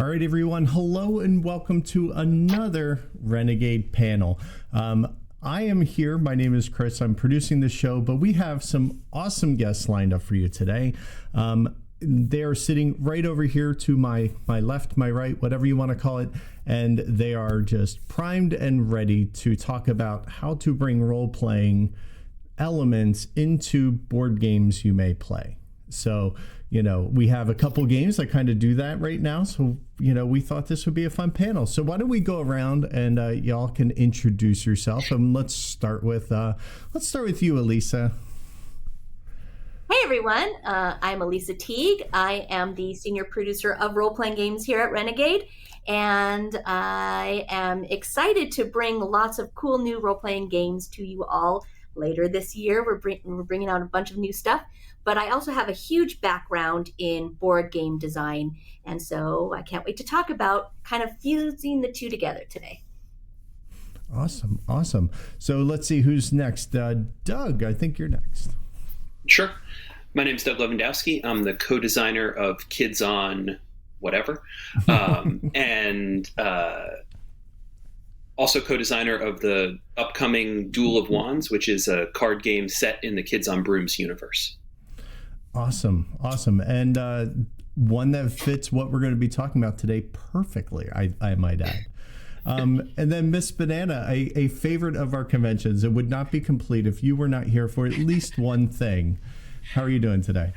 All right, everyone. Hello and welcome to another Renegade panel. I am here. My name is Chris. I'm producing the show, but we have some awesome guests lined up for you today. They are sitting right over here to my left, my right, whatever you want to call it, and they are just primed and ready to talk about how to bring role-playing elements into board games you may play. So, we have a couple games that kind of do that right now. So, we thought this would be a fun panel. So why don't we go around and y'all can introduce yourself, and let's start with you, Elisa. Hey everyone, I'm Elisa Teague. I am the senior producer of role-playing games here at Renegade, and I am excited to bring lots of cool new role-playing games to you all later this year. We're bringing out a bunch of new stuff, but I also have a huge background in board game design, and so I can't wait to talk about kind of fusing the two together today. Awesome. So let's see who's next. Doug, I think you're next. Sure. My name is Doug Levandowski. I'm the co-designer of Kids on Whatever, and also co-designer of the upcoming Duel of Wands, which is a card game set in the Kids on Brooms universe. Awesome. And one that fits what we're going to be talking about today perfectly, I might add. And then Miss Banana, a favorite of our conventions. It would not be complete if you were not here for at least one thing. How are you doing today?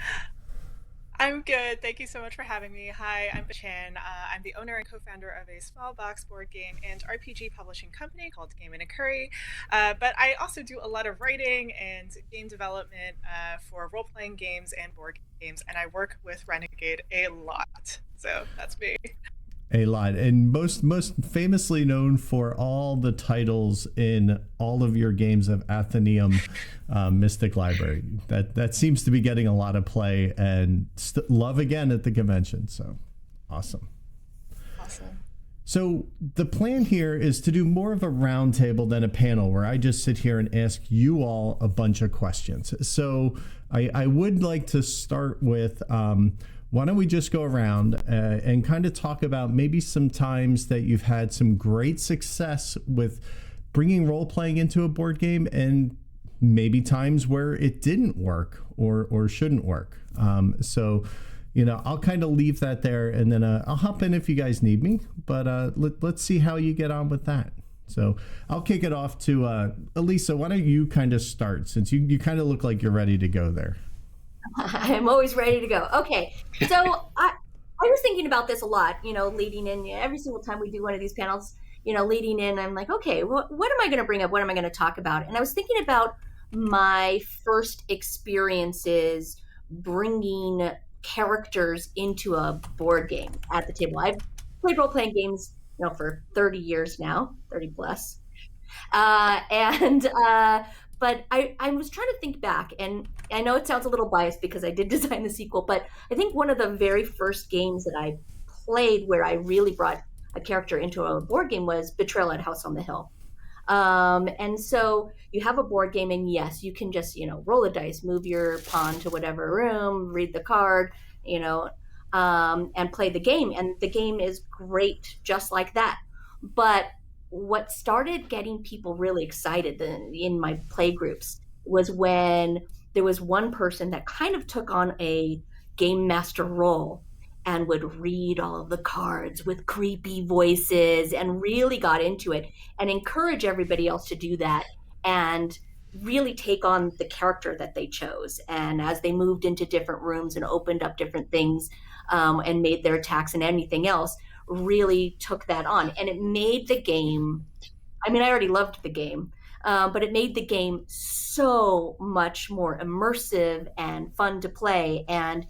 I'm good. Thank you so much for having me. Hi, I'm Chan. I'm the owner and co-founder of a small box board game and RPG publishing company called Game in a Curry. But I also do a lot of writing and game development for role-playing games and board games, and I work with Renegade a lot. So that's me. A lot, and most famously known for all the titles in all of your games of Athenaeum Mystic Library. That seems to be getting a lot of play and love again at the convention. So awesome. So the plan here is to do more of a roundtable than a panel where I just sit here and ask you all a bunch of questions. So I would like to start with why don't we just go around and kind of talk about maybe some times that you've had some great success with bringing role-playing into a board game and maybe times where it didn't work or shouldn't work. So, I'll kind of leave that there, and then I'll hop in if you guys need me. But let's see how you get on with that. So I'll kick it off to Elisa. Why don't you kind of start, since you kind of look like you're ready to go there. I'm always ready to go. Okay, so I was thinking about this a lot, leading in every single time we do one of these panels, leading in, I'm like, okay, what am I going to bring up? What am I going to talk about? And I was thinking about my first experiences bringing characters into a board game at the table. I've played role-playing games, for 30 years now, 30 plus. But I was trying to think back, and I know it sounds a little biased because I did design the sequel, but I think one of the very first games that I played where I really brought a character into a board game was Betrayal at House on the Hill. And so you have a board game, and yes, you can just, roll a dice, move your pawn to whatever room, read the card, and play the game. And the game is great just like that. But what started getting people really excited in my play groups was when there was one person that kind of took on a game master role and would read all of the cards with creepy voices and really got into it and encourage everybody else to do that and really take on the character that they chose. And as they moved into different rooms and opened up different things and made their attacks and anything else, really took that on. And it made the game, I already loved the game, but it made the game so much more immersive and fun to play, and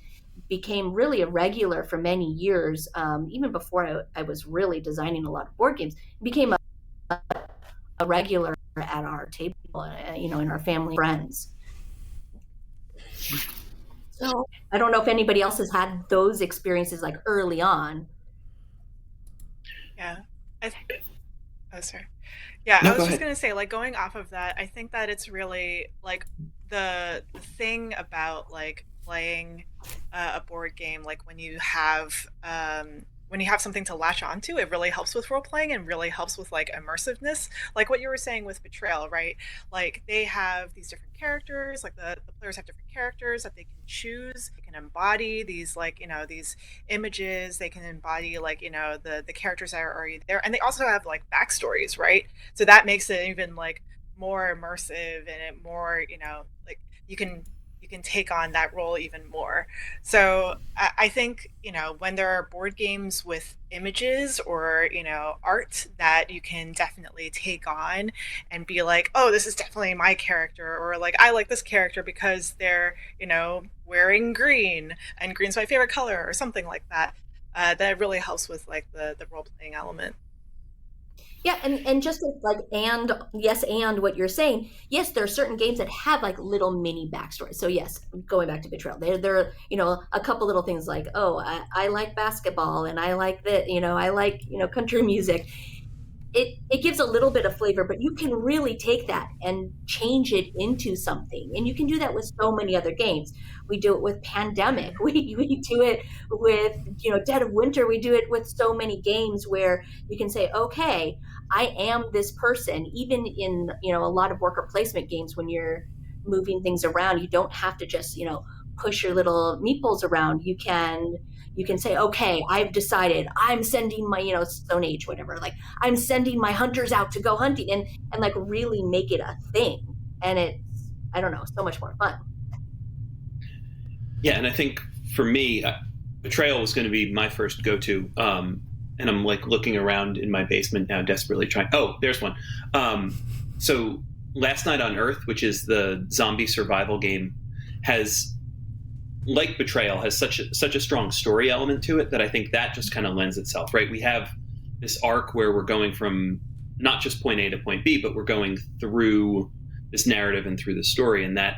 became really a regular for many years. Even before I was really designing a lot of board games, it became a regular at our table, in our family and friends. So I don't know if anybody else has had those experiences like early on. Yeah. I was just going to say, like, going off of that, I think that it's really like the thing about like playing a board game, like when you have when you have something to latch onto, it really helps with role playing and really helps with like immersiveness. Like what you were saying with Betrayal, right? Like they have these different characters, like the players have different characters that they can choose. They can embody these like, these images, they can embody like, the characters that are already there. And they also have like backstories, right? So that makes it even like more immersive and it more, like you can take on that role even more. So I think, when there are board games with images or, art that you can definitely take on and be like, oh, this is definitely my character, or like, I like this character because they're, wearing green and green's my favorite color or something like that. That really helps with like the role playing element. Yeah, and just like and what you're saying, yes, there are certain games that have like little mini backstories. So yes, going back to Betrayal, there are a couple little things like, oh, I like basketball and I like that, I like country music. It gives a little bit of flavor, but you can really take that and change it into something. And you can do that with so many other games. We do it with Pandemic. We do it with, Dead of Winter. We do it with so many games where you can say, okay, I am this person. Even in, a lot of worker placement games, when you're moving things around, you don't have to just, push your little meeples around. You can say, okay, I've decided I'm sending my, Stone Age, whatever, like I'm sending my hunters out to go hunting and like really make it a thing. And it's, I don't know, so much more fun. Yeah. And I think for me, Betrayal was going to be my first go-to. And I'm like looking around in my basement now, desperately trying. Oh, there's one. So Last Night on Earth, which is the zombie survival game, has, like Betrayal, has such a strong story element to it that I think that just kind of lends itself, right? We have this arc where we're going from not just point A to point B, but we're going through this narrative and through the story, and that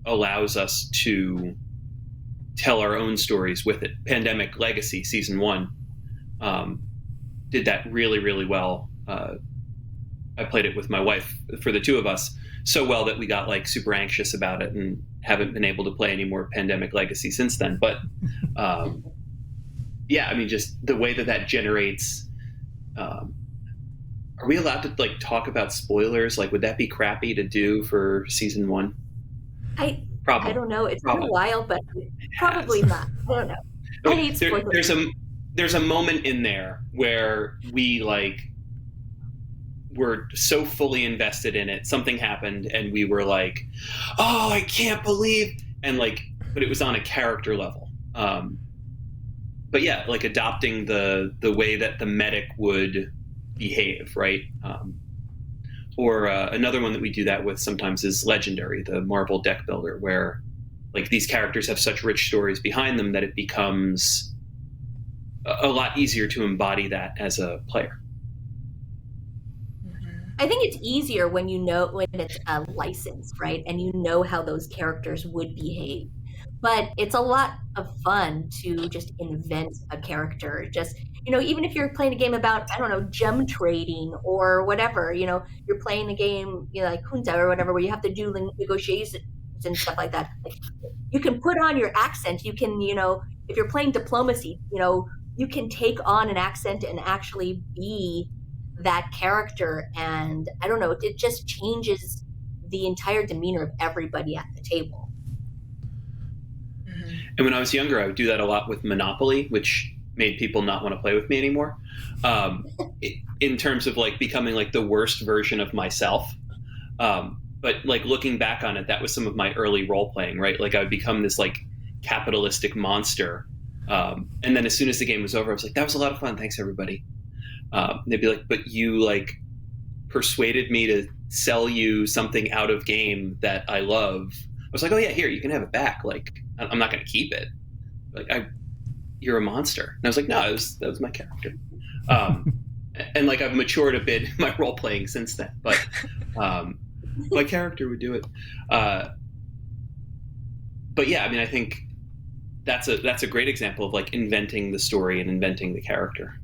allows us to tell our own stories with it. Pandemic Legacy Season 1 did that really, really well. I played it with my wife, for the two of us, so well that we got like super anxious about it and haven't been able to play any more Pandemic Legacy since then. But yeah, I mean, just the way that generates. Are we allowed to like talk about spoilers? Like, would that be crappy to do for Season 1? I don't know. It's been a while, but probably not. I don't know. I hate spoilers. There's a moment in there where we like were so fully invested in it. Something happened and we were like, oh, I can't believe, and like, but it was on a character level. But yeah, like adopting the way that the medic would behave, right? Or another one that we do that with sometimes is Legendary, the Marvel deck builder, where like these characters have such rich stories behind them that it becomes a lot easier to embody that as a player. I think it's easier when it's a license, right? And you know how those characters would behave. But it's a lot of fun to just invent a character. Just, even if you're playing a game about, I don't know, gem trading or whatever, you're playing a game, like Junta or whatever, where you have to do negotiations and stuff like that. Like, you can put on your accent. You can, if you're playing diplomacy, you can take on an accent and actually be that character. And I don't know, it just changes the entire demeanor of everybody at the table. And when I was younger, I would do that a lot with Monopoly, which made people not want to play with me anymore. In terms of like becoming like the worst version of myself. But like looking back on it, that was some of my early role playing, right? Like I would become this like capitalistic monster. And then as soon as the game was over, I was like, that was a lot of fun. Thanks, everybody. They'd be like, but you like persuaded me to sell you something out of game that I love. I was like, oh yeah, here, you can have it back. Like, I'm not going to keep it. Like, you're a monster. And I was like, no, that was my character. And like, I've matured a bit in my role playing since then, but my character would do it. But yeah, I mean, I think that's a great example of like inventing the story and inventing the character.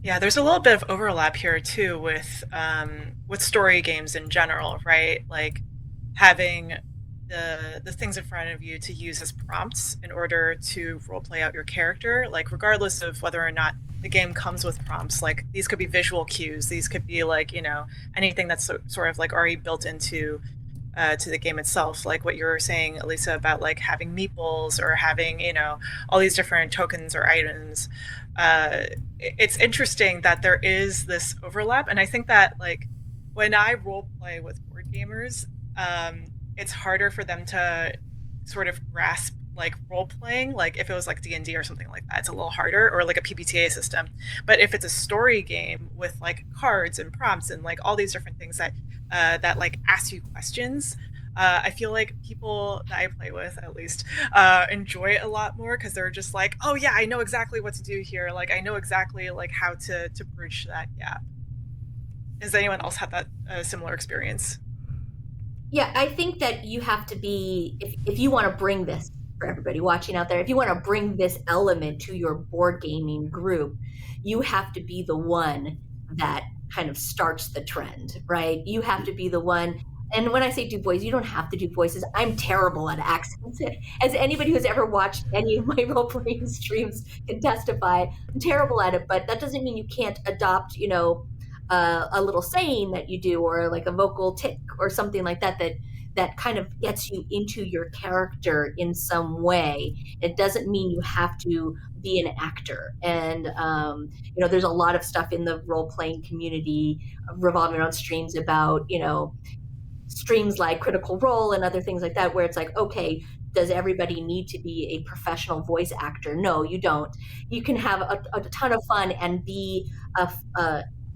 Yeah, there's a little bit of overlap here too with story games in general, right? Like having the things in front of you to use as prompts in order to role play out your character, like regardless of whether or not the game comes with prompts. Like these could be visual cues, these could be like, you know, anything that's sort of like already built into to the game itself, like what you were saying, Elisa, about like having meeples or having, you know, all these different tokens or items. It's interesting that there is this overlap, and I think that like when I role play with board gamers, it's harder for them to sort of grasp like role playing. Like if it was like D&D or something like that, it's a little harder, or like a PBTA system. But if it's a story game with like cards and prompts and like all these different things that that like ask you questions, I feel like people that I play with, at least, enjoy it a lot more, because they're just like, oh yeah, I know exactly what to do here. Like I know exactly like how to bridge that gap. Has anyone else had that similar experience? Yeah, I think that you have to be, if you want to bring this, for everybody watching out there, if you want to bring this element to your board gaming group, you have to be the one that kind of starts the trend, right? You have to be the one. And when I say do voice, you don't have to do voices. I'm terrible at accents. As anybody who's ever watched any of my role-playing streams can testify, I'm terrible at it, but that doesn't mean you can't adopt, you know, a little saying that you do, or like a vocal tick or something like that, that kind of gets you into your character in some way. It doesn't mean you have to be an actor. And, you know, there's a lot of stuff in the role-playing community revolving around streams about, you know, streams like Critical Role and other things like that, where it's like, okay, does everybody need to be a professional voice actor? No, you don't. You can have a ton of fun and be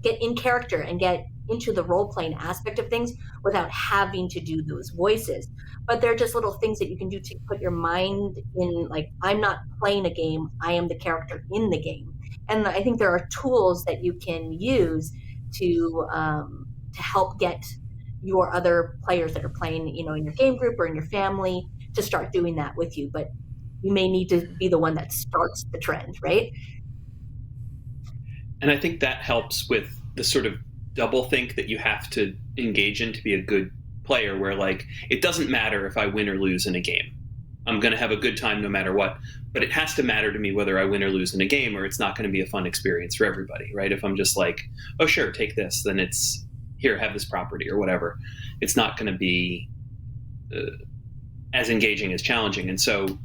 get in character and get into the role-playing aspect of things without having to do those voices. But they're just little things that you can do to put your mind in, like, I'm not playing a game, I am the character in the game. And I think there are tools that you can use to help get your other players that are playing, you know, in your game group or in your family to start doing that with you. But you may need to be the one that starts the trend, right? And I think that helps with the sort of double think that you have to engage in to be a good player, where like, it doesn't matter if I win or lose in a game. I'm going to have a good time no matter what, but it has to matter to me whether I win or lose in a game, or it's not going to be a fun experience for everybody, right? If I'm just like, oh sure, take this, then it's here, have this property or whatever. It's not going to be as engaging as challenging. And so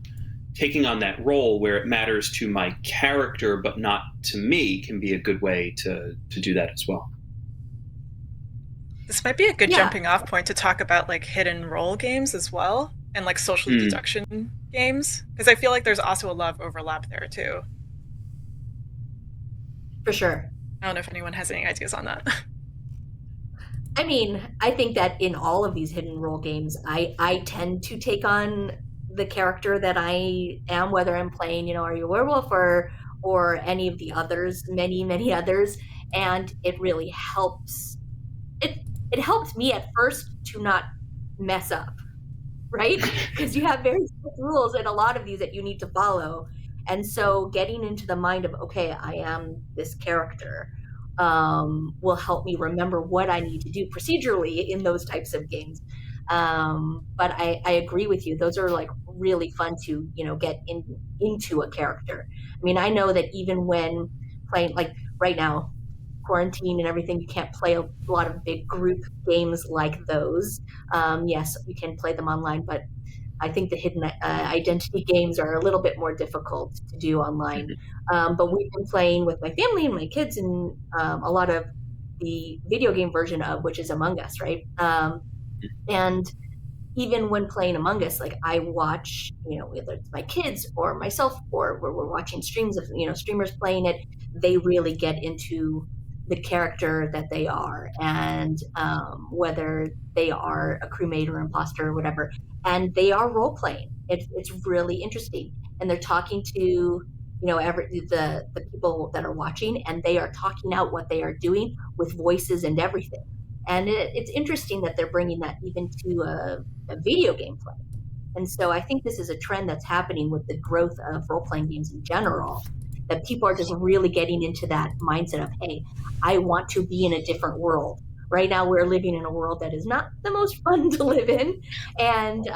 taking on that role where it matters to my character but not to me can be a good way to do that as well. This might be a good jumping off point to talk about like hidden role games as well, and like social deduction games, because I feel like there's also a lot of overlap there too. For sure. I don't know if anyone has any ideas on that. I mean, I think that in all of these hidden role games, I tend to take on the character that I am, whether I'm playing, you know, Are You a Werewolf or any of the others, many others, and it really helps. It helped me at first to not mess up, right? Because you have very strict rules in a lot of these that you need to follow. And so getting into the mind of, okay, I am this character, will help me remember what I need to do procedurally in those types of games. But I agree with you. Those are like really fun to, you know, get into a character. I mean, I know that even when playing, like right now, quarantine and everything, you can't play a lot of big group games like those. Yes, you can play them online, but I think the hidden identity games are a little bit more difficult to do online. But we've been playing with my family and my kids and a lot of the video game version of, which is Among Us, right? And even when playing Among Us, like I watch, you know, whether it's my kids or myself, or where we're watching streams of, you know, streamers playing it, they really get into the character that they are, and whether they are a crewmate or imposter or whatever, and they are role playing. It's really interesting, and they're talking to, you know, the people that are watching, and they are talking out what they are doing with voices and everything. And it's interesting that they're bringing that even to a video game play. And so I think this is a trend that's happening with the growth of role-playing games in general, that people are just really getting into that mindset of, hey, I want to be in a different world. right now we're living in a world that is not the most fun to live in, and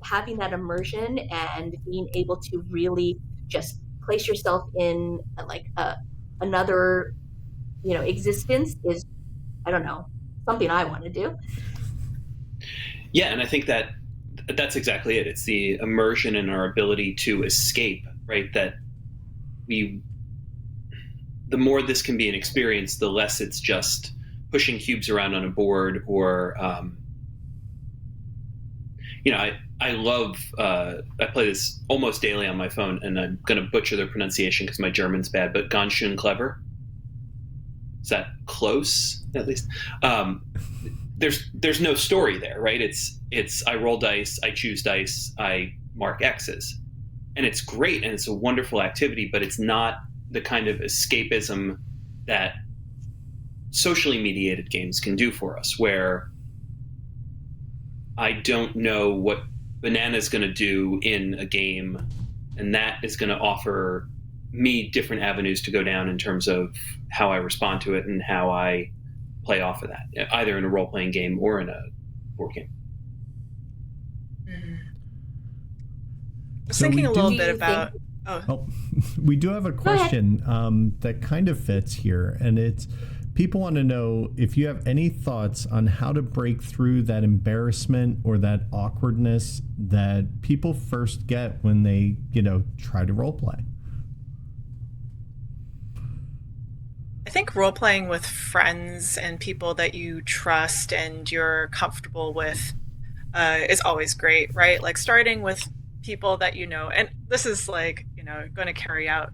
having that immersion and being able to really just place yourself in like another, existence is, I don't know, something I want to do. Yeah, and I think that's exactly it. It's the immersion and our ability to escape, right? That the more this can be an experience, the less it's just pushing cubes around on a board or, I love, I play this almost daily on my phone, and I'm going to butcher the pronunciation because my German's bad, but Ganz schön clever. Is that close, at least? There's no story there, right? It's I roll dice, I choose dice, I mark X's. And it's great, and it's a wonderful activity, but it's not the kind of escapism that socially mediated games can do for us, where I don't know what Banana's going to do in a game, and that is going to offer me different avenues to go down in terms of how I respond to it and how I play off of that, either in a role-playing game or in a board game. Mm-hmm. I was thinking a little bit about... We do have a question that kind of fits here, and it's people want to know if you have any thoughts on how to break through that embarrassment or that awkwardness that people first get when they, try to role play. I think role-playing with friends and people that you trust and you're comfortable with is always great, right? Like starting with people that you know, and this is like, going to carry out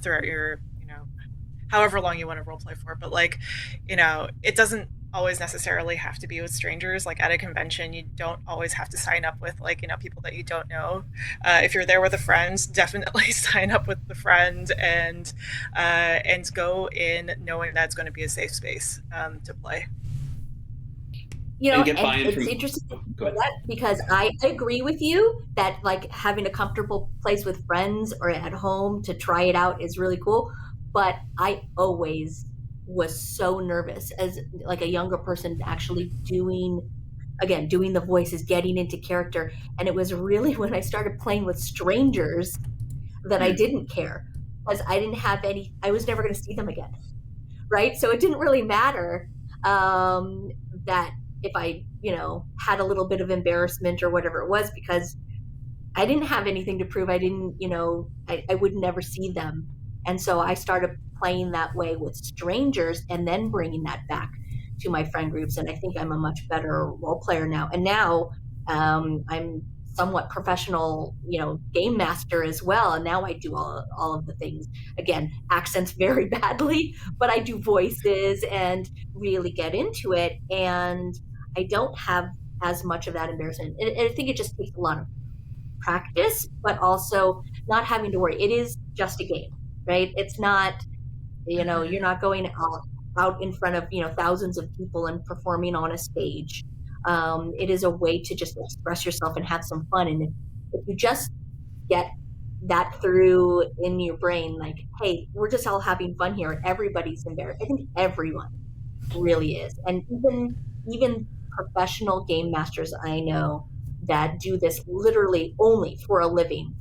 throughout your, however long you want to role play for. But like, it doesn't always necessarily have to be with strangers. Like at a convention, you don't always have to sign up with like, people that you don't know. If you're there with a friend, definitely sign up with the friend and go in knowing that's going to be a safe space to play. And get buy-in it's interesting to say that because I agree with you that like having a comfortable place with friends or at home to try it out is really cool. But I always was so nervous as like a younger person actually doing the voices, getting into character. And it was really when I started playing with strangers that I didn't care, because I was never going to see them again. Right. So it didn't really matter that if I, had a little bit of embarrassment or whatever it was, because I didn't have anything to prove. I didn't, I would never see them. And so I started playing that way with strangers and then bringing that back to my friend groups. And I think I'm a much better role player now. And now I'm somewhat professional, game master as well. And now I do all of the things. Again, accents very badly, but I do voices and really get into it. And I don't have as much of that embarrassment. And I think it just takes a lot of practice, but also not having to worry. It is just a game, right? It's not, you're not going out in front of, thousands of people and performing on a stage. It is a way to just express yourself and have some fun. And if you just get that through in your brain, like, hey, we're just all having fun here. Everybody's embarrassed. I think everyone really is. And even professional game masters I know that do this literally only for a living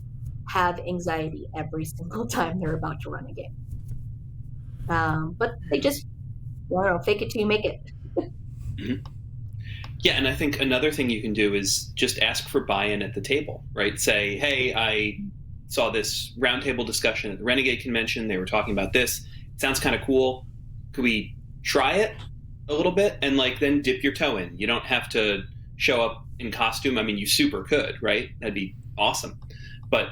have anxiety every single time they're about to run a game. But they just, fake it till you make it. Mm-hmm. Yeah, and I think another thing you can do is just ask for buy-in at the table, right? Say, hey, I saw this roundtable discussion at the Renegade convention. They were talking about this. It sounds kind of cool. Could we try it a little bit? And then dip your toe in. You don't have to show up in costume. I mean, you super could, right? That'd be awesome. But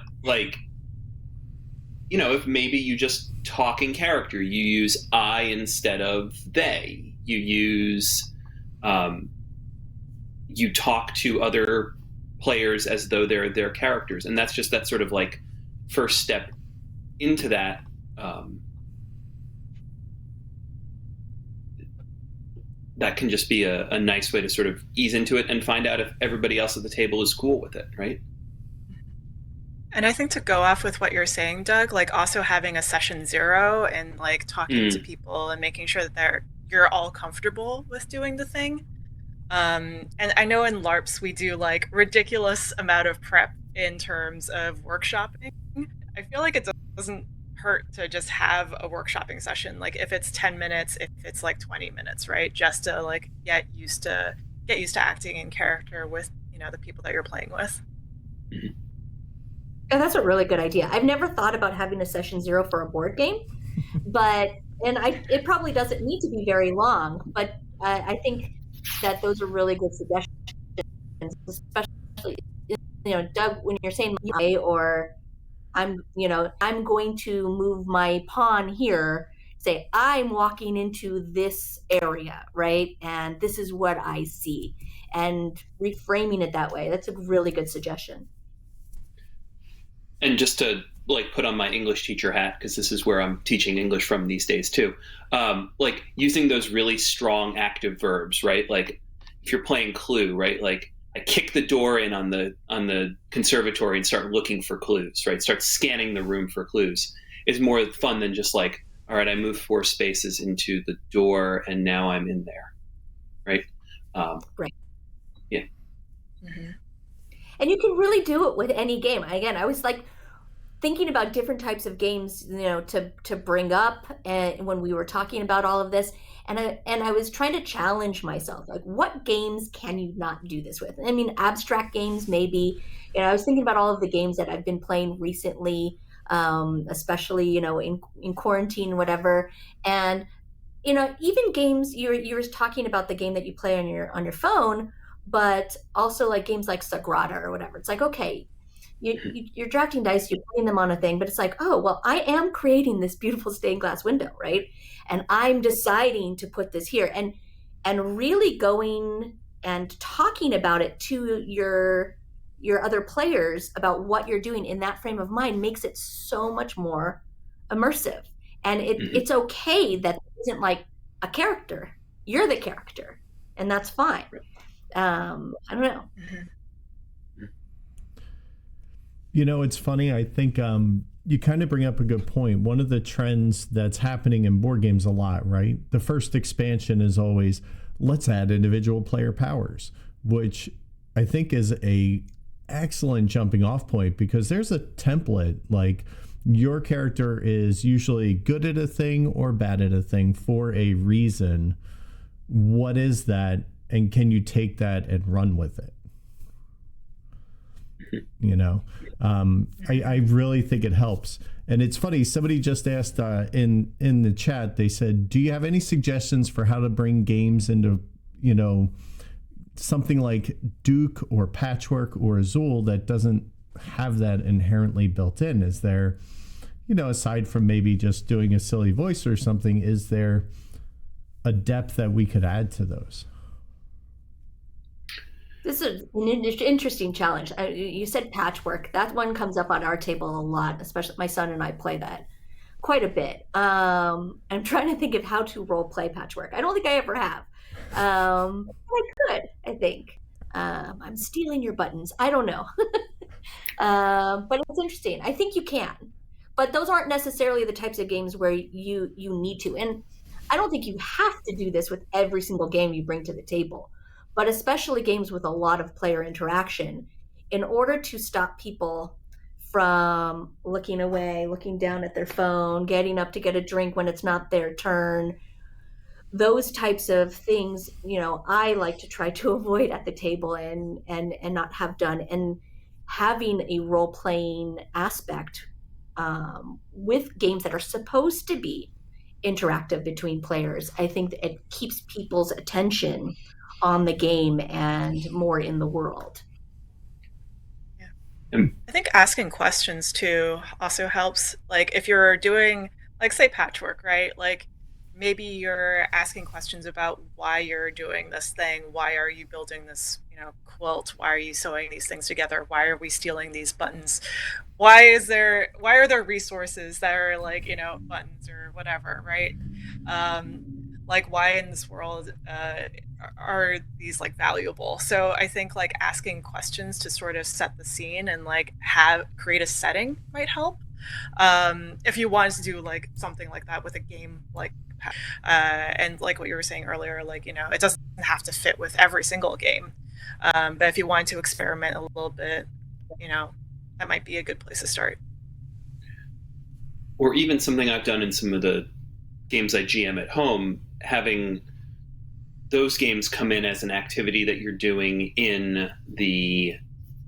if maybe you just talk in character, you use I instead of they. You use... you talk to other players as though they're their characters. And that's just that sort of first step into that. That can just be a nice way to sort of ease into it and find out if everybody else at the table is cool with it, right? And I think to go off with what you're saying, Doug, also having a session 0 and talking to people and making sure that they're you're all comfortable with doing the thing. And I know in LARPs we do like ridiculous amount of prep in terms of workshopping. I feel like it doesn't hurt to just have a workshopping session, like if it's 10 minutes, if it's like 20 minutes, right? Just to like get used to acting in character with, you know, the people that you're playing with. Oh, that's a really good idea. I've never thought about having a session 0 for a board game, it probably doesn't need to be very long, but I think that those are really good suggestions, especially, you know, Doug, when you're saying or I'm going to move my pawn here, say I'm walking into this area, right? And this is what I see, and reframing it that way. That's a really good suggestion. And just to like put on my English teacher hat, because this is where I'm teaching English from these days too, like using those really strong active verbs, right? Like if you're playing Clue, right? Like I kick the door in on the conservatory and start looking for clues, right? Start scanning the room for clues is more fun than just like, all right, I moved 4 spaces into the door and now I'm in there, right? Right. Yeah. Mm-hmm. And you can really do it with any game. Again, I was like thinking about different types of games, you know, to bring up, and when we were talking about all of this, and I was trying to challenge myself, like, what games can you not do this with? I mean, abstract games, maybe. You know, I was thinking about all of the games that I've been playing recently, especially, you know, in quarantine, whatever. And, you know, even games, you were talking about the game that you play on your phone, but also like games like Sagrada or whatever. It's like, okay, you're drafting dice, you're putting them on a thing, but it's like, oh, well, I am creating this beautiful stained glass window, right? And I'm deciding to put this here, and really going and talking about it to your other players about what you're doing in that frame of mind makes it so much more immersive. And it's okay that it isn't like a character. You're the character, and that's fine. I don't know. You know, it's funny. I think you kind of bring up a good point. One of the trends that's happening in board games a lot, right? The first expansion is always, let's add individual player powers, which I think is a excellent jumping off point, because there's a template, like your character is usually good at a thing or bad at a thing for a reason. What is that? And can you take that and run with it? You know, I really think it helps. And it's funny, somebody just asked in the chat, they said, do you have any suggestions for how to bring games into, you know, something like Duke or Patchwork or Azul that doesn't have that inherently built in? Is there, you know, aside from maybe just doing a silly voice or something, is there a depth that we could add to those? This is an interesting challenge. You said Patchwork. That one comes up on our table a lot, especially my son and I play that quite a bit. I'm trying to think of how to role play Patchwork. I don't think I ever have. I could, I think. I'm stealing your buttons. I don't know. But it's interesting. I think you can. But those aren't necessarily the types of games where you need to. And I don't think you have to do this with every single game you bring to the table. But especially games with a lot of player interaction, in order to stop people from looking away, looking down at their phone, getting up to get a drink when it's not their turn, those types of things, you know, I like to try to avoid at the table and not have done. And having a role-playing aspect with games that are supposed to be interactive between players, I think that it keeps people's attention on the game and more in the world. Yeah. I think asking questions too also helps. Like if you're doing, like, say Patchwork, right? Like maybe you're asking questions about why you're doing this thing. Why are you building this, you know, quilt? Why are you sewing these things together? Why are we stealing these buttons? Why are there resources that are like, you know, buttons or whatever, right? Like why in this world are these like valuable? So I think like asking questions to sort of set the scene and like create a setting might help. If you wanted to do like something like that with a game like And like what you were saying earlier, like, you know, it doesn't have to fit with every single game. But if you want to experiment a little bit, you know, that might be a good place to start. Or even something I've done in some of the games I GM at home, having those games come in as an activity that you're doing in the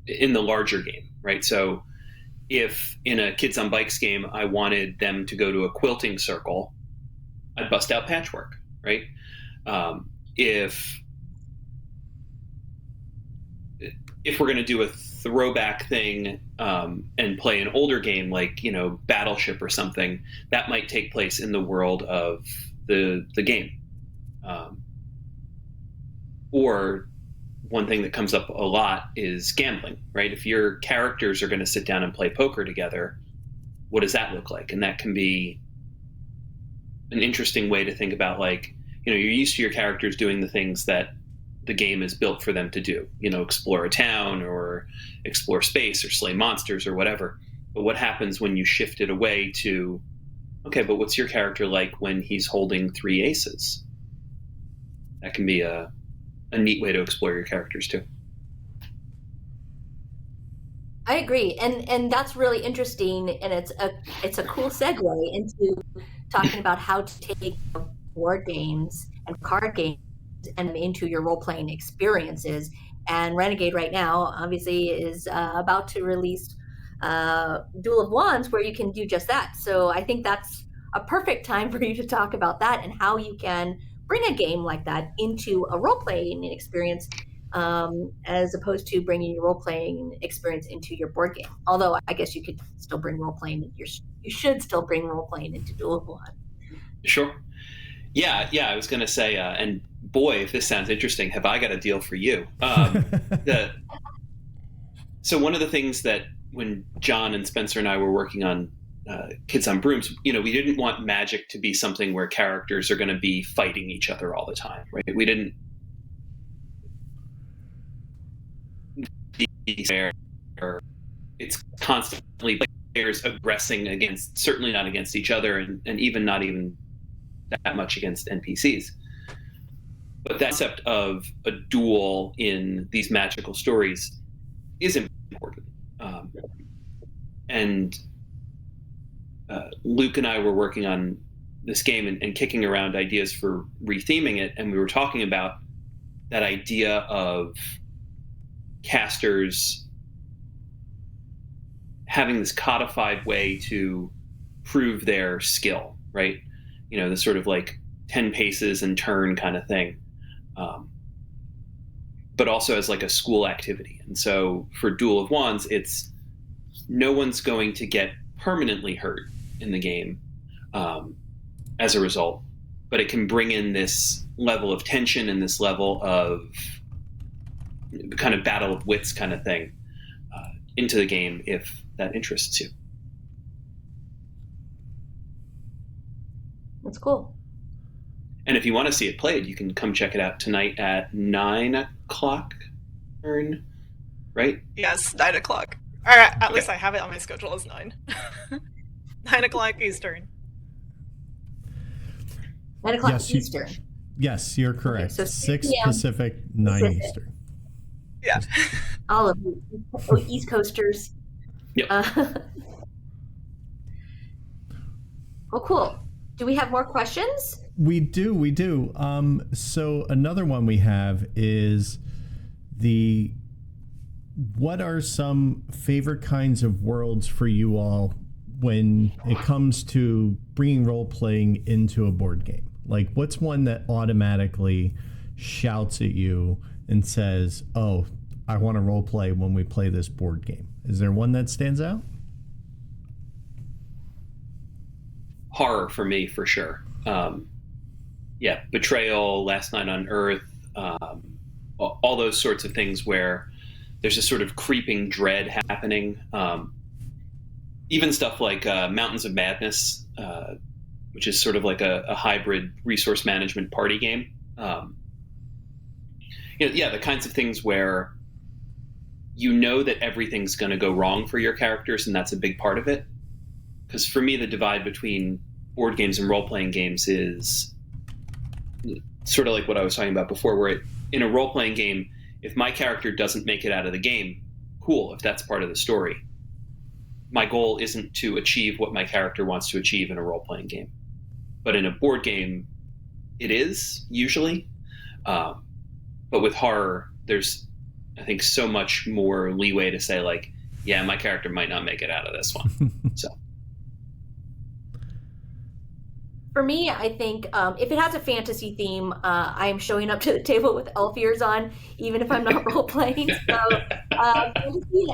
larger game, right? So if in a Kids on Bikes game I wanted them to go to a quilting circle, I'd bust out Patchwork, right? If we're going to do a throwback thing and play an older game like, you know, Battleship or something, that might take place in the world of the game. Or one thing that comes up a lot is gambling, right? If your characters are going to sit down and play poker together, what does that look like? And that can be an interesting way to think about, like, you know, you're used to your characters doing the things that the game is built for them to do, you know, explore a town or explore space or slay monsters or whatever. But what happens when you shift it away to, okay, but what's your character like when he's holding 3 aces? That can be a neat way to explore your characters too. I agree, and that's really interesting, and it's a cool segue into talking about how to take board games and card games and into your role-playing experiences. And Renegade right now obviously is about to release Duel of Wands, where you can do just that. So I think that's a perfect time for you to talk about that and how you can bring a game like that into a role-playing experience, as opposed to bringing your role-playing experience into your board game. Although I guess you could still bring role-playing. You should still bring role-playing into Duel of Wands. Sure. Yeah. I was going to say, and boy, if this sounds interesting, have I got a deal for you. So one of the things that when John and Spencer and I were working on Kids on Brooms, you know, we didn't want Magic to be something where characters are going to be fighting each other all the time, right? We didn't. It's constantly players aggressing against, certainly not against each other, and even not even that much against NPCs. But that concept of a duel in these magical stories is important. And Luke and I were working on this game and kicking around ideas for retheming it, and we were talking about that idea of casters having this codified way to prove their skill, right? You know, the sort of like 10 paces and turn kind of thing, but also as like a school activity. And so for Duel of Wands, it's no one's going to get permanently hurt in the game as a result, but it can bring in this level of tension and this level of kind of battle of wits kind of thing into the game if that interests you. That's cool. And if you want to see it played, you can come check it out tonight at 9:00, right? Yes, 9:00. All right, at least I have it on my schedule as 9. 9:00 Eastern. 9:00 Yes, Eastern. Yes, you're correct. Okay, so 6 p.m. Pacific, 9 Pacific. Eastern. Yeah. All of you East Coasters. Yep. Well, cool. Do we have more questions? We do. So another one we have is what are some favorite kinds of worlds for you all when it comes to bringing role-playing into a board game? Like, what's one that automatically shouts at you and says, oh, I want to role-play when we play this board game? Is there one that stands out? Horror for me, for sure. Betrayal, Last Night on Earth, all those sorts of things where there's a sort of creeping dread happening. Even stuff like Mountains of Madness, which is sort of like a hybrid resource management party game. The kinds of things where you know that everything's going to go wrong for your characters, and that's a big part of it. Because for me, the divide between board games and role-playing games is sort of like what I was talking about before, where in a role-playing game, if my character doesn't make it out of the game, cool, if that's part of the story. My goal isn't to achieve what my character wants to achieve in a role-playing game. But in a board game, it is, usually. But with horror, there's, I think, so much more leeway to say, like, yeah, my character might not make it out of this one. So, for me, I think if it has a fantasy theme, I am showing up to the table with elf ears on, even if I'm not role playing. So fantasy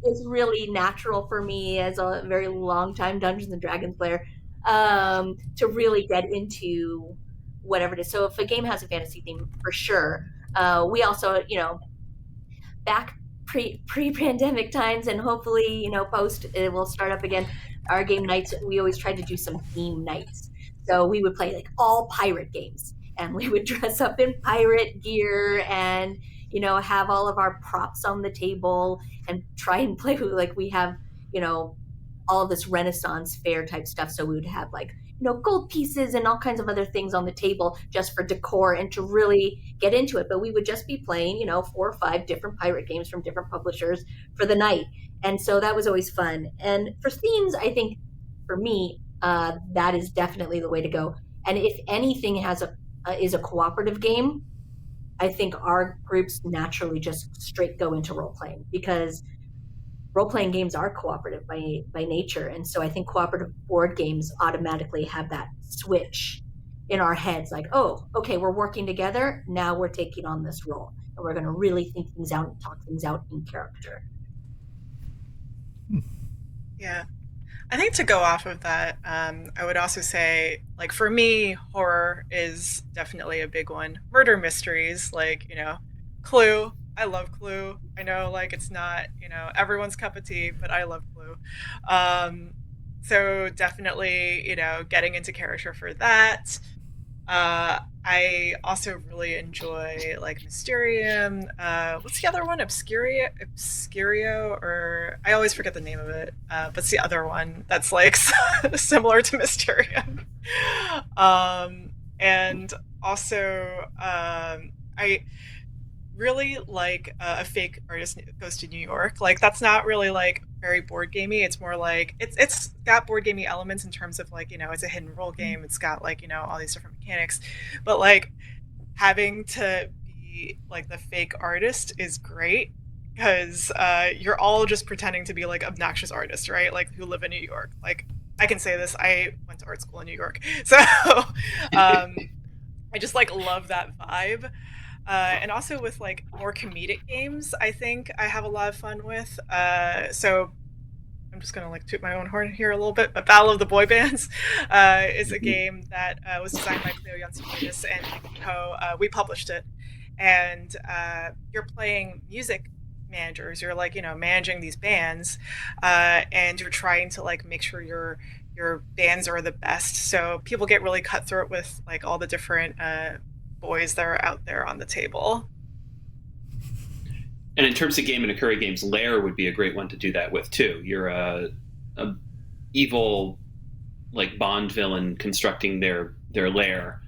is really natural for me as a very long time Dungeons and Dragons player to really get into whatever it is. So if a game has a fantasy theme, for sure. We also, back pre-pandemic times, and hopefully, post, it will start up again. Our game nights, we always tried to do some theme nights. So we would play like all pirate games, and we would dress up in pirate gear and, have all of our props on the table and try and play like we have, all of this Renaissance fair type stuff. So we would have like, gold pieces and all kinds of other things on the table just for decor and to really get into it. But we would just be playing, 4 or 5 different pirate games from different publishers for the night. And so that was always fun. And for themes, I think for me, that is definitely the way to go. And if anything is a cooperative game, I think our groups naturally just straight go into role playing, because role-playing games are cooperative by nature. And so I think cooperative board games automatically have that switch in our heads, like, oh, okay, we're working together, now we're taking on this role, and we're going to really think things out and talk things out in character. Yeah. I think to go off of that, I would also say, like, for me, horror is definitely a big one. Murder mysteries, like, Clue. I love Clue. I know, like, it's not, everyone's cup of tea, but I love Clue. So definitely, getting into character for that. I also really enjoy, like, Mysterium. What's the other one? Obscurio, or I always forget the name of it. But it's the other one that's, like, similar to Mysterium. And also, I really like A Fake Artist Goes to New York. Like, that's not really, like, very board gamey. It's more like it's got board gamey elements in terms of, like, it's a hidden role game. It's got, like, all these different mechanics, but, like, having to be, like, the fake artist is great, because you're all just pretending to be, like, obnoxious artists, right? Like, who live in New York. Like, I can say this, I went to art school in New York, so I just, like, love that vibe. And also with, like, more comedic games, I think I have a lot of fun with. So I'm just going to, like, toot my own horn here a little bit, but Battle of the Boy Bands is a game that was designed by Cleo Yancipidis and Nikki Ho. We published it. And you're playing music managers. You're, like, managing these bands, and you're trying to, like, make sure your bands are the best. So people get really cutthroat with, like, all the different boys that are out there on the table. And in terms of Game and Occurring games, Lair would be a great one to do that with too. You're a evil, like, Bond villain constructing their lair,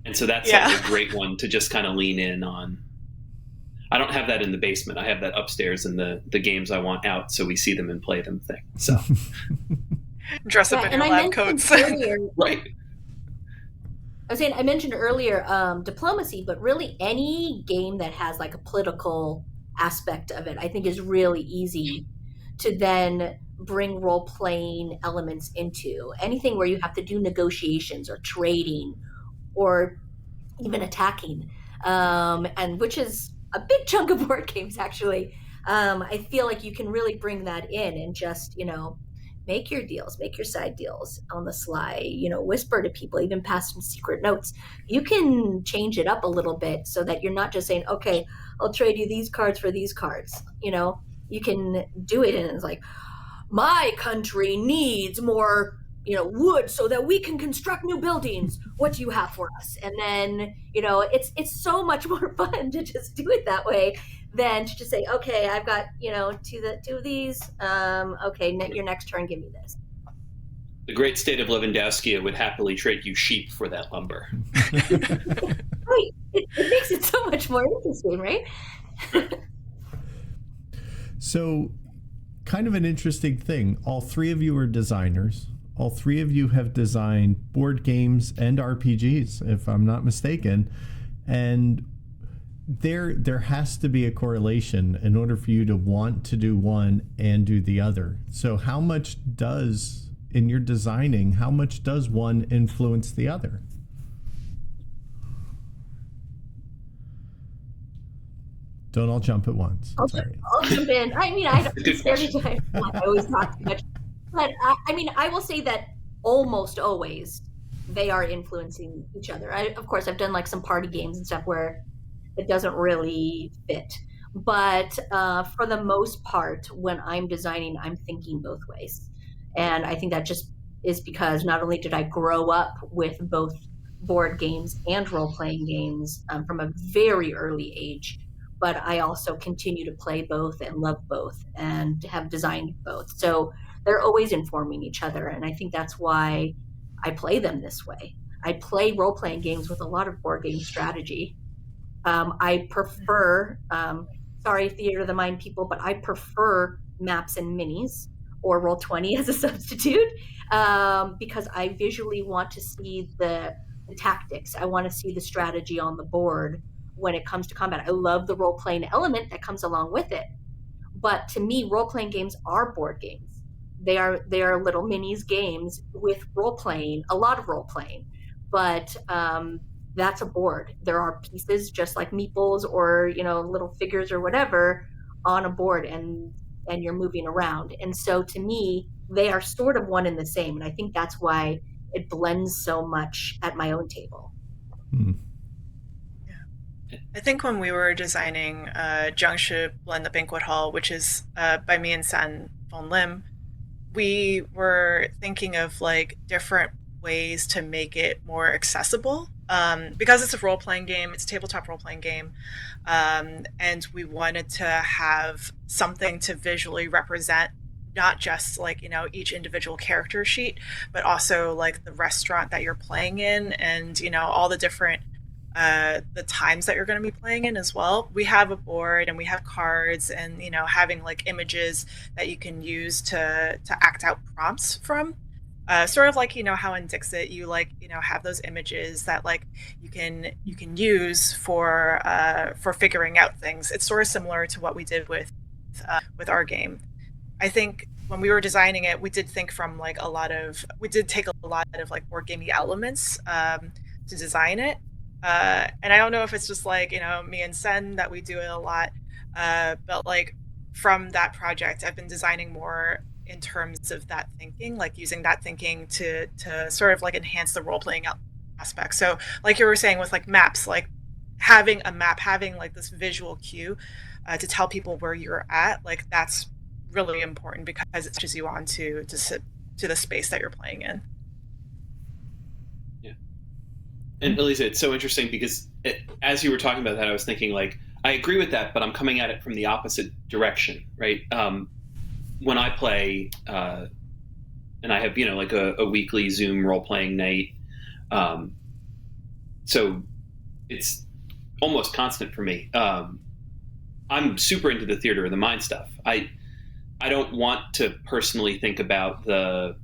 and so that's like a great one to just kind of lean in on. I don't have that in the basement. I have that upstairs in the games I want out, so we see them and play them thing. So dress up in your lab coats. Right. I mentioned earlier diplomacy, but really any game that has, like, a political aspect of it, I think, is really easy to then bring role-playing elements into. Anything where you have to do negotiations or trading or even attacking, and which is a big chunk of board games, actually. I feel like you can really bring that in and just, make your deals, make your side deals on the sly, whisper to people, even pass some secret notes. You can change it up a little bit so that you're not just saying, okay, I'll trade you these cards for these cards. You can do it, and it's like, my country needs more, wood so that we can construct new buildings. What do you have for us? And then, it's so much more fun to just do it that way than to just say, okay, I've got, two of these. Okay, your next turn, give me this. the great state of Levandowski would happily trade you sheep for that lumber. Right. It makes it so much more interesting, right? So, kind of an interesting thing. All three of you are designers. All three of you have designed board games and RPGs, if I'm not mistaken. And there has to be a correlation in order for you to want to do one and do the other. So how much does, in your designing, how much does one influence the other? Don't all jump at once. I'll jump in. I mean, I always talk too much. But I mean, I will say that almost always they are influencing each other. Of course, I've done like some party games and stuff where it doesn't really fit. But for the most part, when I'm designing, I'm thinking both ways. And I think that just is because not only did I grow up with both board games and role-playing games from a very early age, but I also continue to play both and love both and have designed both. So they're always informing each other. And I think that's why I play them this way. I play role-playing games with a lot of board game strategy. I prefer, sorry, Theater of the Mind people, but I prefer maps and minis or Roll20 as a substitute because I visually want to see the tactics. I want to see the strategy on the board when it comes to combat. I love the role-playing element that comes along with it. But to me, role-playing games are board games. They are little minis games with role-playing, a lot of role-playing. But that's a board. There are pieces just like meeples or, little figures or whatever on a board and you're moving around. And so to me, they are sort of one and the same. And I think that's why it blends so much at my own table. I think when we were designing Jiangshi Blend the Banquet Hall, which is by me and San von Lim, we were thinking of like different ways to make it more accessible. Because it's a role-playing game, it's a tabletop role-playing game, and we wanted to have something to visually represent not just like, each individual character sheet, but also like the restaurant that you're playing in and, all the different the times that you're going to be playing in as well. We have a board and we have cards and, having like images that you can use to act out prompts from. Sort of like, how in Dixit you have those images that like you can use for figuring out things. It's sort of similar to what we did with our game. I think when we were designing it, we did think from like we did take a lot of like board gamey elements to design it. And I don't know if it's just like, me and Sen that we do it a lot. But like from that project, I've been designing more in terms of that thinking, like using that thinking to sort of like enhance the role-playing aspect. So like you were saying with like maps, like having a map, having like this visual cue to tell people where you're at, like that's really important because it touches you on to the space that you're playing in. Yeah. And Elisa, it's so interesting because as you were talking about that, I was thinking like, I agree with that, but I'm coming at it from the opposite direction, right? When I play, and I have, like a weekly Zoom role-playing night, so it's almost constant for me. I'm super into the theater of the mind stuff. I don't want to personally think about the,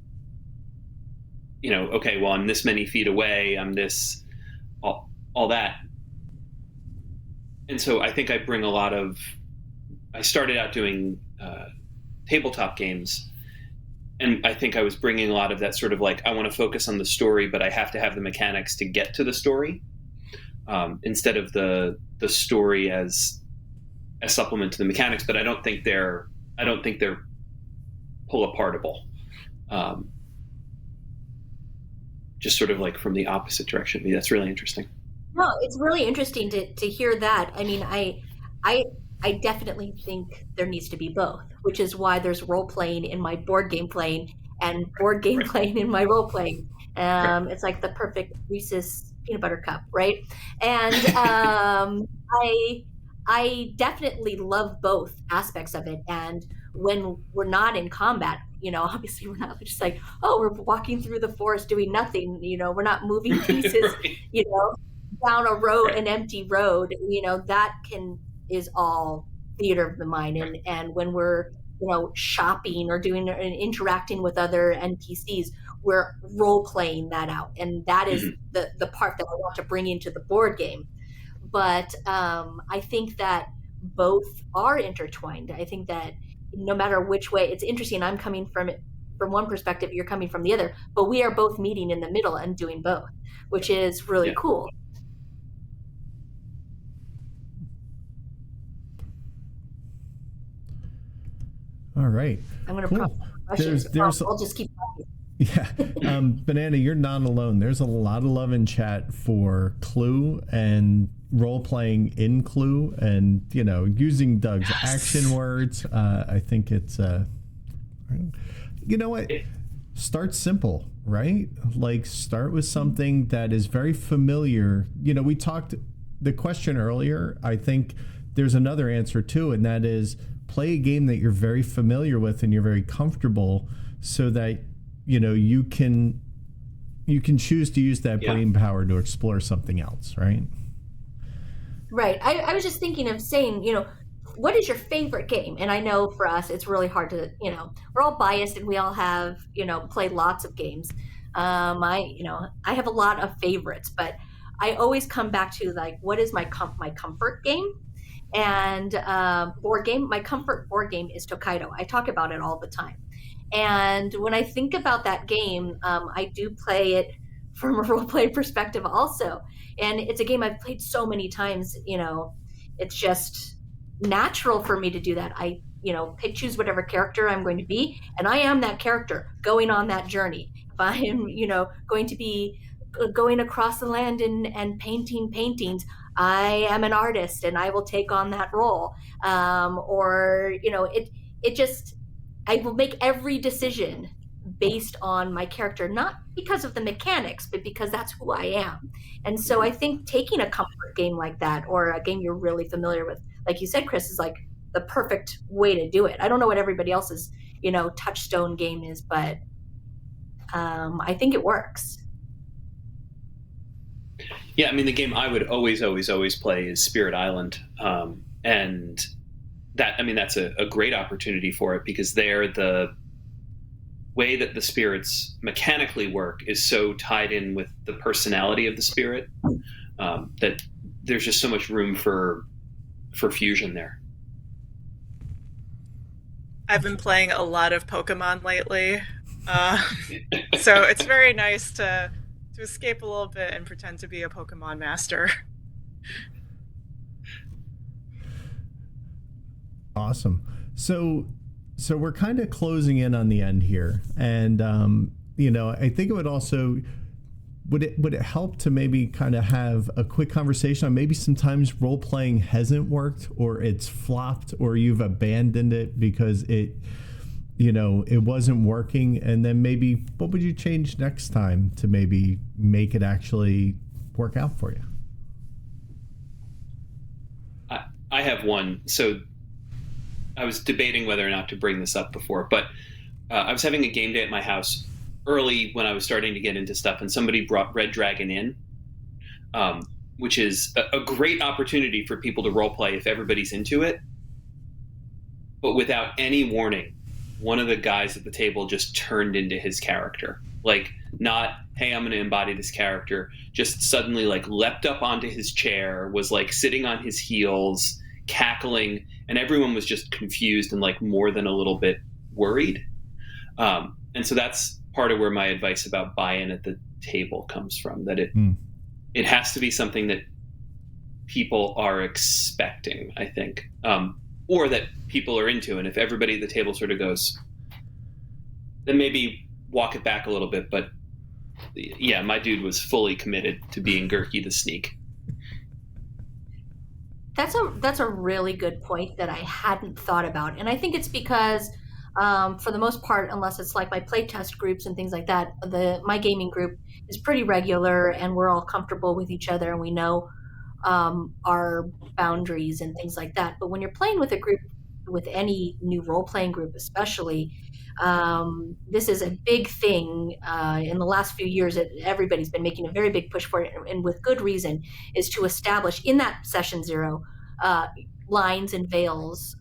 okay, well, I'm this many feet away, I'm this, all that. And so I think I bring I started out doing tabletop games, and I think I was bringing a lot of that sort of like, I want to focus on the story, but I have to have the mechanics to get to the story, instead of the story as a supplement to the mechanics. But I don't think they're pull apartable. Just sort of like from the opposite direction. I mean, that's really interesting. No, it's really interesting to hear that. I mean, I definitely think there needs to be both, which is why there's role playing in my board game playing and board game playing in my role playing. It's like the perfect Reese's peanut butter cup, right? And I definitely love both aspects of it. And when we're not in combat, obviously we're not just like, oh, we're walking through the forest doing nothing. We're not moving pieces, down a road, an empty road. That is all theater of the mind. And when we're, shopping or doing and interacting with other NPCs, we're role playing that out. And that is the part that I want to bring into the board game. But I think that both are intertwined. I think that no matter which way, it's interesting. I'm coming from it from one perspective, you're coming from the other, but we are both meeting in the middle and doing both, which is really cool. All right. I'm going to prompt questions. I'll just keep talking. Yeah. Banana, you're not alone. There's a lot of love in chat for Clue and role-playing in Clue and, using Doug's action words. I think it's, you know what? Start simple, right? Like, start with something that is very familiar. We talked the question earlier. I think there's another answer too, and that is play a game that you're very familiar with and you're very comfortable, so that you can choose to use that brain power to explore something else, right? Right. I was just thinking of saying, what is your favorite game? And I know for us, it's really hard to, we're all biased and we all have, played lots of games. I have a lot of favorites, but I always come back to like, what is my comfort game? And board game, my comfort board game is Tokaido. I talk about it all the time. And when I think about that game, I do play it from a role play perspective also. And it's a game I've played so many times, it's just natural for me to do that. I, choose whatever character I'm going to be, and I am that character going on that journey. If I am, going to be going across the land and painting paintings, I am an artist and I will take on that role. I will make every decision based on my character, not because of the mechanics, but because that's who I am. And so I think taking a comfort game like that, or a game you're really familiar with, like you said, Chris, is like the perfect way to do it. I don't know what everybody else's, touchstone game is, but I think it works. Yeah, I mean, the game I would always play is Spirit Island. And that's a great opportunity for it, because the way that the spirits mechanically work is so tied in with the personality of the spirit that there's just so much room for fusion there. I've been playing a lot of Pokemon lately, so it's very nice to escape a little bit and pretend to be a Pokemon master. Awesome. So we're kind of closing in on the end here, and I think it would also would it help to maybe kind of have a quick conversation on maybe sometimes role playing hasn't worked, or it's flopped, or you've abandoned it because it wasn't working, and then maybe what would you change next time to maybe make it actually work out for you? I have one. So I was debating whether or not to bring this up before, but I was having a game day at my house early when I was starting to get into stuff, and somebody brought Red Dragon in, which is a great opportunity for people to role play if everybody's into it. But without any warning, one of the guys at the table just turned into his character. Like, not, hey, I'm going to embody this character, just suddenly like leapt up onto his chair, was like sitting on his heels, cackling, and everyone was just confused and like more than a little bit worried. And so that's part of where my advice about buy-in at the table comes from, that it has to be something that people are expecting, I think, or that people are into. And if everybody at the table sort of goes, then maybe walk it back a little bit. But yeah, my dude was fully committed to being Gurky the Sneak. That's a really good point that I hadn't thought about. And I think it's because for the most part, unless it's like my playtest groups and things like that, my gaming group is pretty regular and we're all comfortable with each other and we know our boundaries and things like that. But when you're playing with a group with any new role-playing group, especially, this is a big thing in the last few years. Everybody's been making a very big push for it, and with good reason, is to establish in that session zero lines and veils,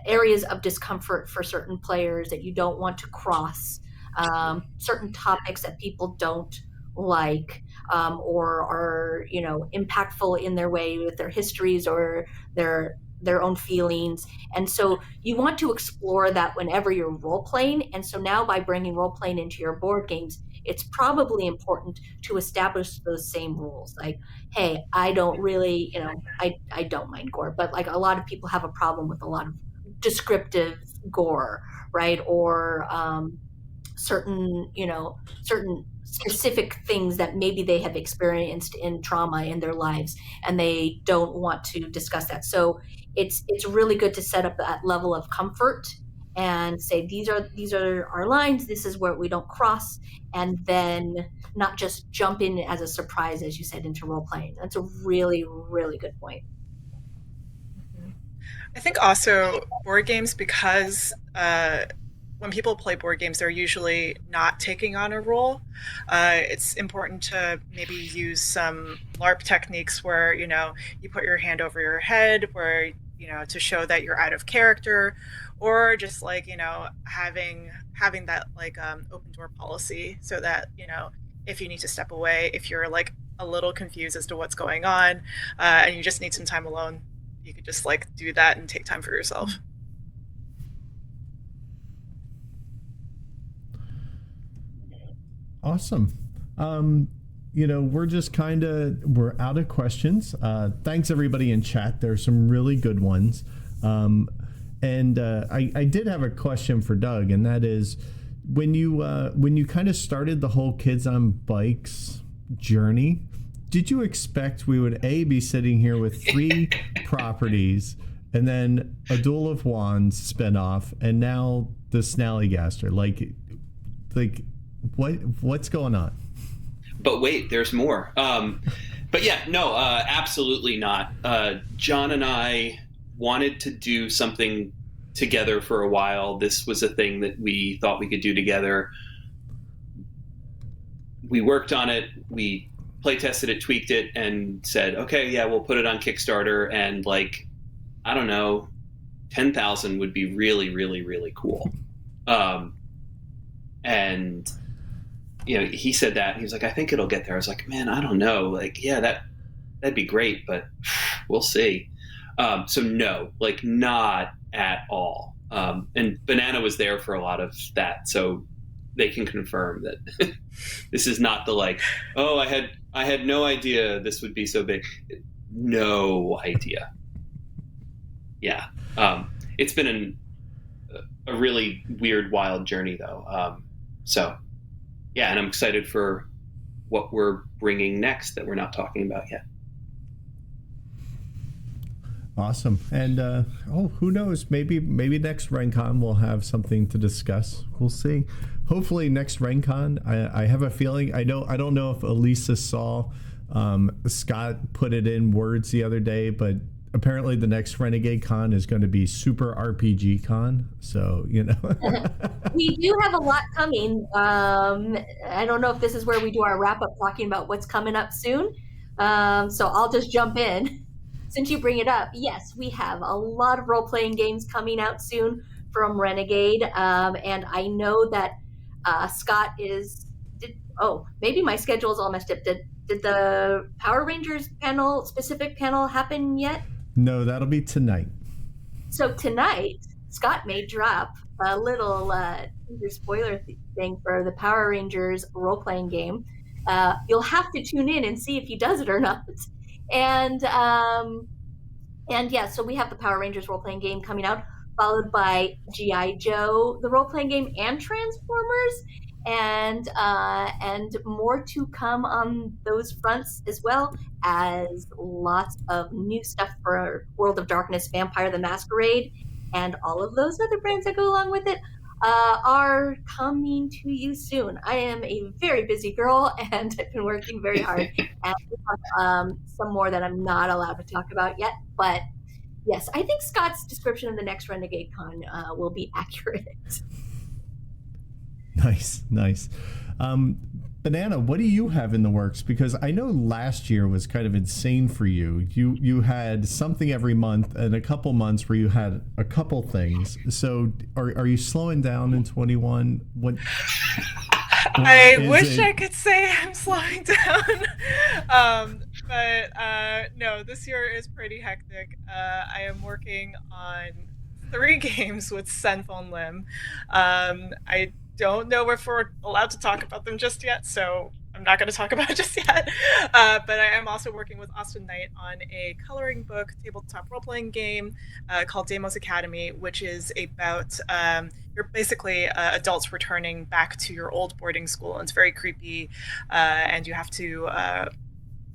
areas of discomfort for certain players that you don't want to cross, certain topics that people don't like, or are, impactful in their way with their histories or their own feelings. And so you want to explore that whenever you're role playing. And so now by bringing role playing into your board games, it's probably important to establish those same rules. Like, hey, I don't really, I don't mind gore, but like a lot of people have a problem with a lot of descriptive gore, right? Or certain specific things that maybe they have experienced in trauma in their lives, and they don't want to discuss that. So it's really good to set up that level of comfort and say, these are our lines, this is where we don't cross, and then not just jump in as a surprise, as you said, into role playing. That's a really, really good point. I think also board games, because when people play board games, they're usually not taking on a role. It's important to maybe use some LARP techniques where, you put your hand over your head, where, to show that you're out of character, or just like, having that like open door policy, so that, if you need to step away, if you're like a little confused as to what's going on, and you just need some time alone, you could just like do that and take time for yourself. Awesome. We're just we're out of questions. Thanks everybody in chat. There's some really good ones. And I did have a question for Doug, and that is, when you kind of started the whole Kids on Bikes journey, did you expect we would be sitting here with 3 properties, and then a Duel of Wands spinoff, and now the Snallygaster? Like what's going on? But wait, there's more. But yeah, no, absolutely not. John and I wanted to do something together for a while. This was a thing that we thought we could do together. We worked on it. We play tested it, tweaked it, and said, okay, yeah, we'll put it on Kickstarter, and like, I don't know, 10,000 would be really, really, really cool. And he said that, he was like, I think it'll get there. I was like, man, I don't know. Like, yeah, that'd be great, but we'll see. So no, like, not at all. And Banana was there for a lot of that, so they can confirm that this is not the like, oh, I had no idea this would be so big. No idea. Yeah. It's been a really weird, wild journey though. So yeah, and I'm excited for what we're bringing next that we're not talking about yet. Awesome. And who knows, maybe next RenCon we'll have something to discuss. We'll see. Hopefully next RenCon, I have a feeling, I don't know if Elisa saw Scott put it in words the other day, but apparently the next Renegade Con is going to be Super RPG Con. So, we do have a lot coming. I don't know if this is where we do our wrap up talking about what's coming up soon. So I'll just jump in. Since you bring it up, yes, we have a lot of role-playing games coming out soon from Renegade, and I know that Scott maybe my schedule's all messed up. Did the Power Rangers specific panel happen yet? No, that'll be tonight. So tonight, Scott may drop a little spoiler thing for the Power Rangers role-playing game. You'll have to tune in and see if he does it or not. And yeah, so we have the Power Rangers role-playing game coming out, followed by G.I. Joe, the role-playing game, and Transformers, and more to come on those fronts, as well as lots of new stuff for World of Darkness, Vampire the Masquerade, and all of those other brands that go along with it are coming to you soon. I am a very busy girl, and I've been working very hard. And we have some more that I'm not allowed to talk about yet, but Yes, I think Scott's description of the next Renegade Con will be accurate. Nice. Banana, what do you have in the works? Because I know last year was kind of insane for you. You had something every month and a couple months where you had a couple things. So are you slowing down in 21? What I wish I could say I'm slowing down. But no, this year is pretty hectic. I am working on 3 games with Senfon Lim. I don't know if we're allowed to talk about them just yet, so I'm not going to talk about it just yet. But I am also working with Austin Knight on a coloring book tabletop role-playing game called Deimos Academy, which is about you're basically adults returning back to your old boarding school, and it's very creepy, and you have to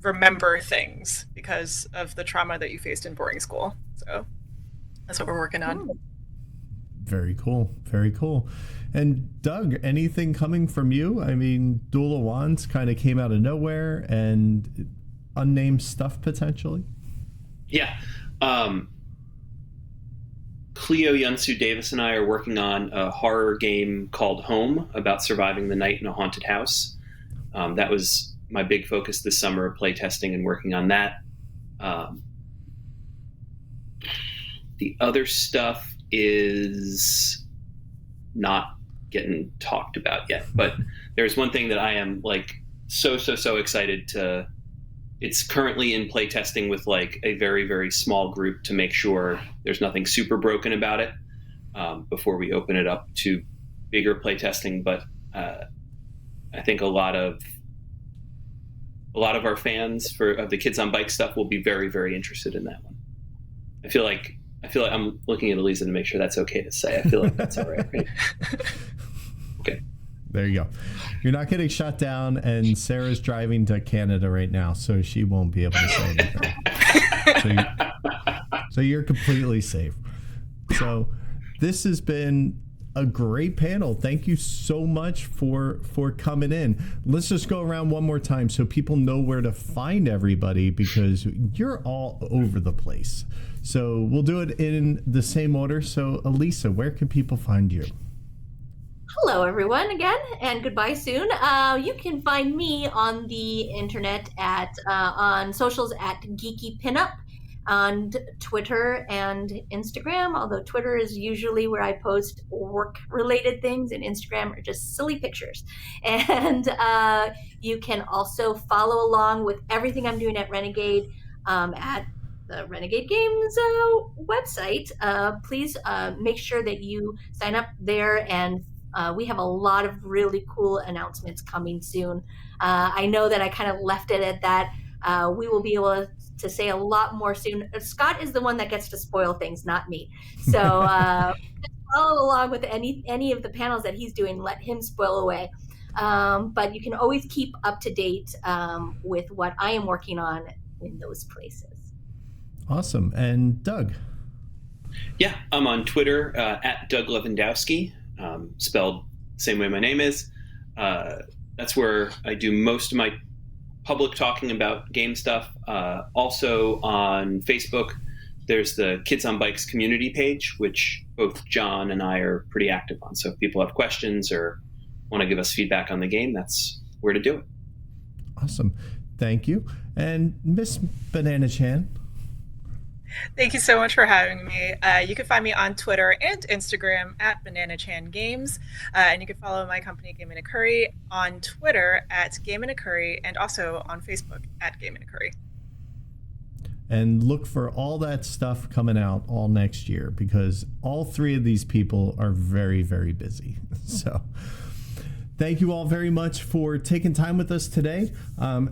remember things because of the trauma that you faced in boarding school. So that's what we're working on. Very cool. And Doug, anything coming from you? I mean, Duel of Wands kind of came out of nowhere, and unnamed stuff potentially. Yeah. Cleo Yunsu Davis and I are working on a horror game called Home about surviving the night in a haunted house. That was my big focus this summer, playtesting and working on that. The other stuff is not getting talked about yet, but there's one thing that I am like so excited to. It's currently in playtesting with like a very, very small group to make sure there's nothing super broken about it before we open it up to bigger playtesting. But I think a lot of our fans of the Kids on Bike stuff will be very, very interested in that one. I feel like I'm looking at Elisa to make sure that's okay to say. I feel like that's all right, right? Okay. There you go. You're not getting shut down, and Sarah's driving to Canada right now, so she won't be able to say anything. So you're completely safe. So this has been a great panel. Thank you so much for coming in. Let's just go around one more time so people know where to find everybody, because you're all over the place. So we'll do it in the same order. So Elisa, where can people find you? Hello, everyone, again, and goodbye soon. You can find me on the internet on socials at Geeky Pinup, on Twitter and Instagram, although Twitter is usually where I post work-related things, and Instagram are just silly pictures. And you can also follow along with everything I'm doing at Renegade at the Renegade Games website. Please make sure that you sign up there, and we have a lot of really cool announcements coming soon. I know that I kind of left it at that. We will be able to say a lot more soon. Scott is the one that gets to spoil things, not me. So follow along with any of the panels that he's doing. Let him spoil away. But you can always keep up to date with what I am working on in those places. Awesome. And Doug? Yeah, I'm on Twitter at Doug Levandowski, spelled the same way my name is. That's where I do most of my public talking about game stuff. Also on Facebook, there's the Kids on Bikes community page, which both John and I are pretty active on. So if people have questions or want to give us feedback on the game, that's where to do it. Awesome. Thank you. And Miss Banana Chan? Thank you so much for having me. You can find me on Twitter and Instagram at Banana Chan Games, and you can follow my company Game in a Curry on Twitter at Game in a Curry, and also on Facebook at Game in a Curry. And look for all that stuff coming out all next year, because all 3 of these people are very, very busy. So thank you all very much for taking time with us today.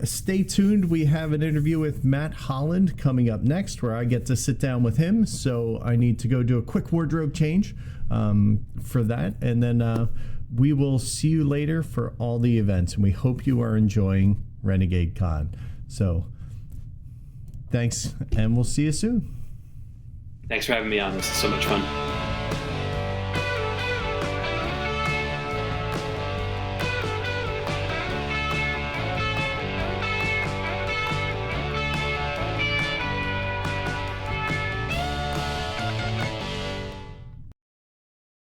Stay tuned. We have an interview with Matt Holland coming up next, where I get to sit down with him. So I need to go do a quick wardrobe change for that. And then we will see you later for all the events. And we hope you are enjoying Renegade Con. So thanks, and we'll see you soon. Thanks for having me on. This is so much fun.